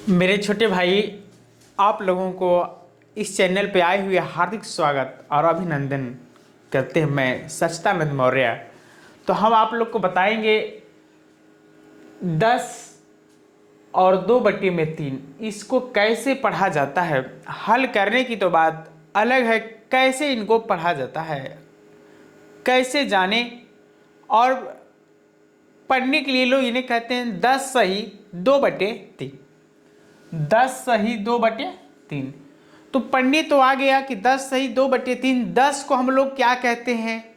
मेरे छोटे भाई, आप लोगों को इस चैनल पे आए हुए हार्दिक स्वागत और अभिनंदन करते हैं। मैं सच्चिदानंद मौर्य। तो हम आप लोग को बताएंगे 10 और 2/3 इसको कैसे पढ़ा जाता है। हल करने की तो बात अलग है, कैसे इनको पढ़ा जाता है, कैसे जाने। और पढ़ने के लिए लोग इन्हें कहते हैं 10 सही 2/3। 10 सही 2/3। तो पढ़ने तो आ गया कि 10 सही 2/3। 10 को हम लोग क्या कहते हैं,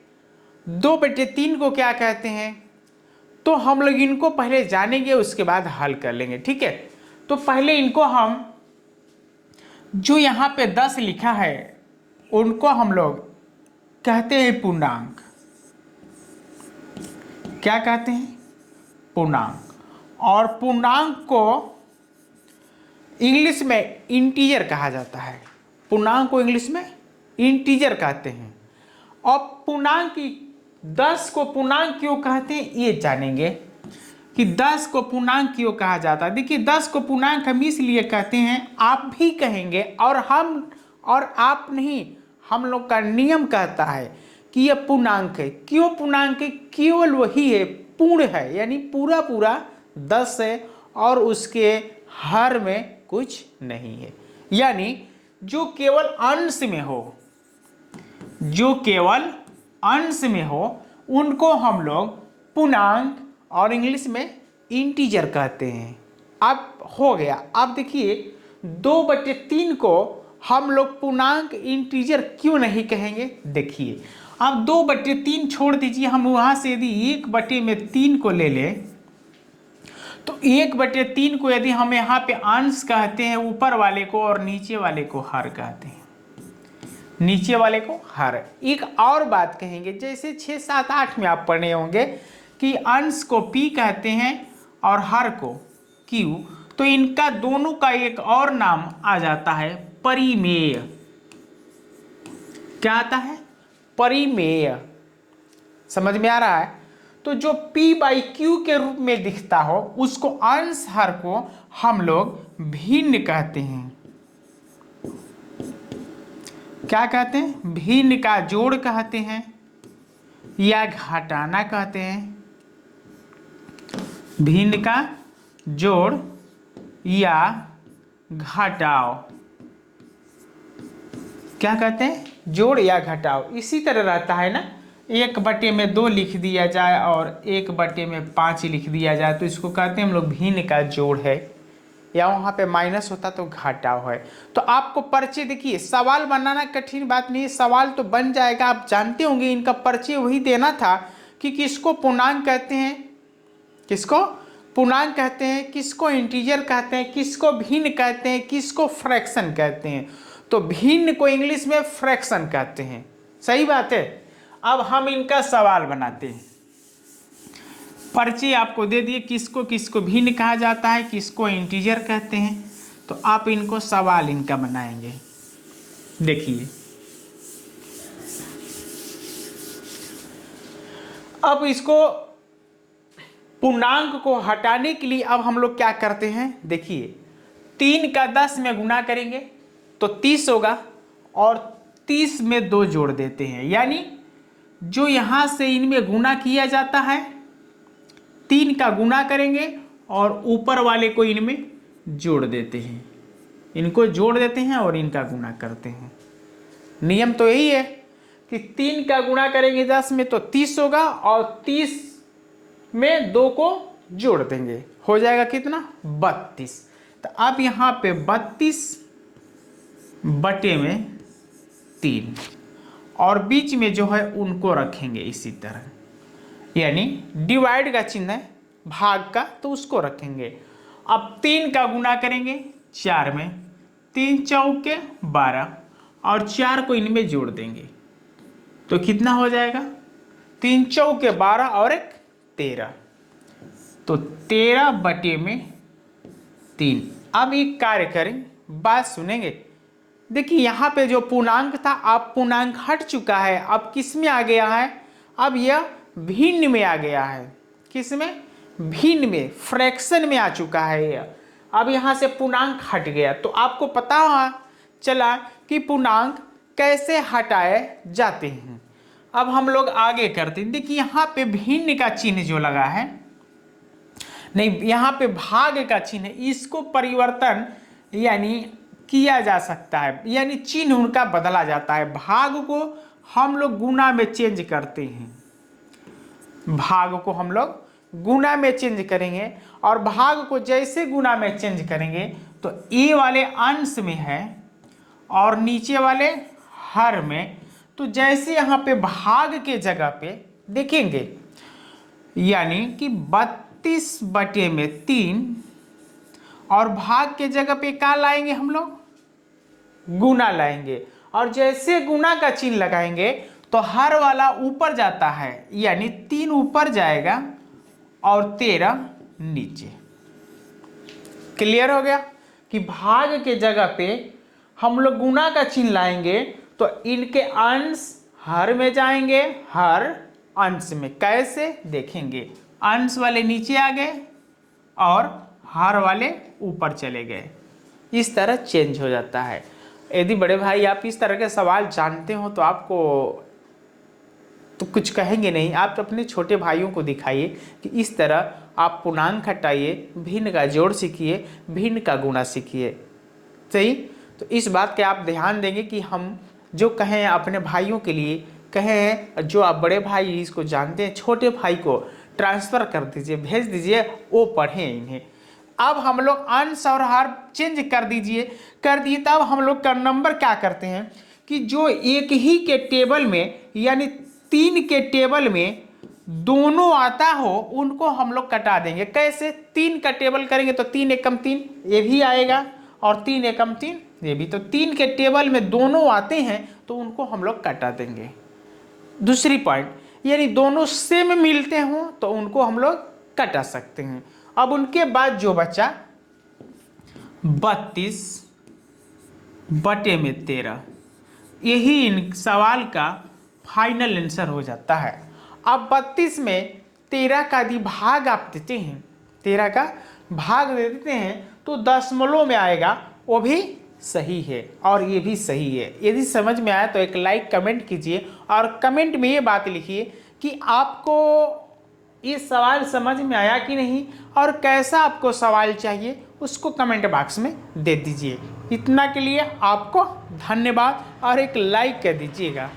2/3 को क्या कहते हैं। तो हम लोग इनको पहले जानेंगे, उसके बाद हल कर लेंगे, ठीक है। तो पहले इनको हम, जो यहाँ पे 10 लिखा है उनको हम लोग कहते हैं पूर्णांक। क्या कहते हैं? पूर्णांक। और पूर्णांक को इंग्लिश में इंटीजर कहा जाता है। पूर्णांक को इंग्लिश में इंटीजर कहते हैं। और पूर्णांक की 10 को पूर्णांक क्यों कहते हैं ये जानेंगे कि 10 को पूर्णांक क्यों कहा जाता है। देखिए 10 को पूर्णांक हम इसलिए कहते हैं, आप भी कहेंगे और हम और आप नहीं, हम लोग का नियम कहता है कि यह पूर्णांक है। क्यों पूर्णांक है? केवल वही है, पूर्ण है, यानी पूरा पूरा 10 है और उसके हर में कुछ नहीं है। यानी जो केवल अंश में हो, जो केवल अंश में हो उनको हम लोग पूर्णांक और इंग्लिश में इंटीजर कहते हैं। अब हो गया। अब देखिए 2/3 को हम लोग पूर्णांक इंटीजर क्यों नहीं कहेंगे। देखिए अब 2/3 छोड़ दीजिए, हम वहां से यदि 1/3 को ले लें तो 1/3 को यदि हम यहाँ पे अंश कहते हैं ऊपर वाले को, और नीचे वाले को हर कहते हैं। नीचे वाले को हर। एक और बात कहेंगे, जैसे 6, 7, 8 में आप पढ़े होंगे कि अंश को पी कहते हैं और हर को क्यू। तो इनका दोनों का एक और नाम आ जाता है परिमेय। क्या आता है? परिमेय। समझ में आ रहा है? तो जो P/Q के रूप में दिखता हो उसको, अंश हर को हम लोग भिन्न कहते हैं। क्या कहते हैं? भिन्न का जोड़ कहते हैं या घटाना कहते हैं। भिन्न का जोड़ या घटाव क्या कहते हैं? जोड़ या घटाव। इसी तरह रहता है ना, 1/2 लिख दिया जाए और 1/5 लिख दिया जाए तो इसको कहते हैं हम लोग भिन्न का जोड़ है, या वहाँ पे माइनस होता तो घटाव है। तो आपको परिचय, देखिए सवाल बनाना कठिन बात नहीं है, सवाल तो बन जाएगा। आप जानते होंगे इनका परिचय वही देना था कि किसको पूर्णांक कहते हैं, किसको पूर्णांक कहते हैं, किसको इंटीजर कहते हैं, किसको भिन्न कहते हैं, किसको फ्रैक्शन कहते हैं। तो भिन्न को इंग्लिश में फ्रैक्शन कहते हैं। सही बात है। अब हम इनका सवाल बनाते हैं। परिचय आपको दे दिए, किसको किसको भिन्न कहा जाता है, किसको इंटीजर कहते हैं। तो आप इनको सवाल इनका बनाएंगे। देखिए अब इसको पूर्णांक को हटाने के लिए अब हम लोग क्या करते हैं। देखिए 3 का 10 में गुना करेंगे तो 30 होगा, और 30 में 2 जोड़ देते हैं। यानी जो यहां से इनमें गुना किया जाता है, 3 का गुना करेंगे और ऊपर वाले को इनमें जोड़ देते हैं। इनको जोड़ देते हैं और इनका गुना करते हैं। नियम तो यही है कि 3 का गुना करेंगे 10 में तो 30 होगा, और 30 में 2 को जोड़ देंगे, हो जाएगा कितना? 32। तो अब यहाँ पे 32/3 और बीच में जो है उनको रखेंगे इसी तरह, यानी डिवाइड का चिन्ह है, भाग का, तो उसको रखेंगे। अब 3 का गुना करेंगे 4 में, 3 चौके 12 और 4 को इनमें जोड़ देंगे तो कितना हो जाएगा? 3 चौके 12 और 1 13, तो 13/3। अब एक कार्य करें, बात सुनेंगे। देखिए यहाँ पे जो पूर्णांक था, अब पूर्णांक हट चुका है, अब किस में आ गया है? अब यह भिन्न में आ गया है। किस में? भिन्न में, फ्रैक्शन में आ चुका है यह। अब यहाँ से पूर्णांक हट गया, तो आपको पता चला कि पूर्णांक कैसे हटाए जाते हैं। अब हम लोग आगे करते हैं। देखिए यहाँ पे भिन्न का चिन्ह जो लगा है, नहीं यहाँ पे भाग का चिन्ह है, इसको परिवर्तन यानी किया जा सकता है, यानी चिन्ह उनका बदला जाता है। भाग को हम लोग गुना में चेंज करते हैं, भाग को हम लोग गुना में चेंज करेंगे, और भाग को जैसे गुना में चेंज करेंगे तो ए वाले अंश में है और नीचे वाले हर में, तो जैसे यहाँ पे भाग के जगह पे देखेंगे, यानी कि 32/3 और भाग के जगह पे क्या लाएंगे हम लोग, गुना लाएंगे, और जैसे गुना का चिन्ह लगाएंगे तो हर वाला ऊपर जाता है, यानी 3 ऊपर जाएगा और 13 नीचे। क्लियर हो गया कि भाग के जगह पे हम लोग गुना का चिन्ह लाएंगे तो इनके अंश हर में जाएंगे, हर अंश में। कैसे देखेंगे, अंश वाले नीचे आ गए और हर वाले ऊपर चले गए, इस तरह चेंज हो जाता है। यदि बड़े भाई आप इस तरह के सवाल जानते हो तो आपको तो कुछ कहेंगे नहीं, आप तो अपने छोटे भाइयों को दिखाइए कि इस तरह आप पूर्णांक हटाइए, भिन्न का जोड़ सीखिए, भिन्न का गुणा सीखिए। सही, तो इस बात के आप ध्यान देंगे कि हम जो कहें अपने भाइयों के लिए कहें, जो आप बड़े भाई इसको जानते हैं, छोटे भाई को ट्रांसफ़र कर दीजिए, भेज दीजिए, वो पढ़ें इन्हें। अब हम लोग अंश और हर चेंज कर दिए, तब हम लोग का नंबर क्या करते हैं कि जो एक ही के टेबल में यानी 3 के टेबल में दोनों आता हो उनको हम लोग कटा देंगे। कैसे, 3 का टेबल करेंगे तो 3 एकम 3 ये भी आएगा और 3 एकम 3 ये भी, तो 3 के टेबल में दोनों आते हैं तो उनको हम लोग कटा देंगे। दूसरी पॉइंट, यानी दोनों सेम मिलते हों तो उनको हम लोग कटा सकते हैं। अब उनके बाद जो बचा 32/13, यही इन सवाल का फाइनल आंसर हो जाता है। अब 32 में 13 का यदि भाग आप देते हैं, 13 का भाग दे देते हैं तो दशमलव में आएगा, वो भी सही है और ये भी सही है। यदि समझ में आया तो एक लाइक कमेंट कीजिए और कमेंट में ये बात लिखिए कि आपको ये सवाल समझ में आया कि नहीं और कैसा आपको सवाल चाहिए, उसको कमेंट बॉक्स में दे दीजिए। इतना के लिए आपको धन्यवाद और एक लाइक कर दीजिएगा।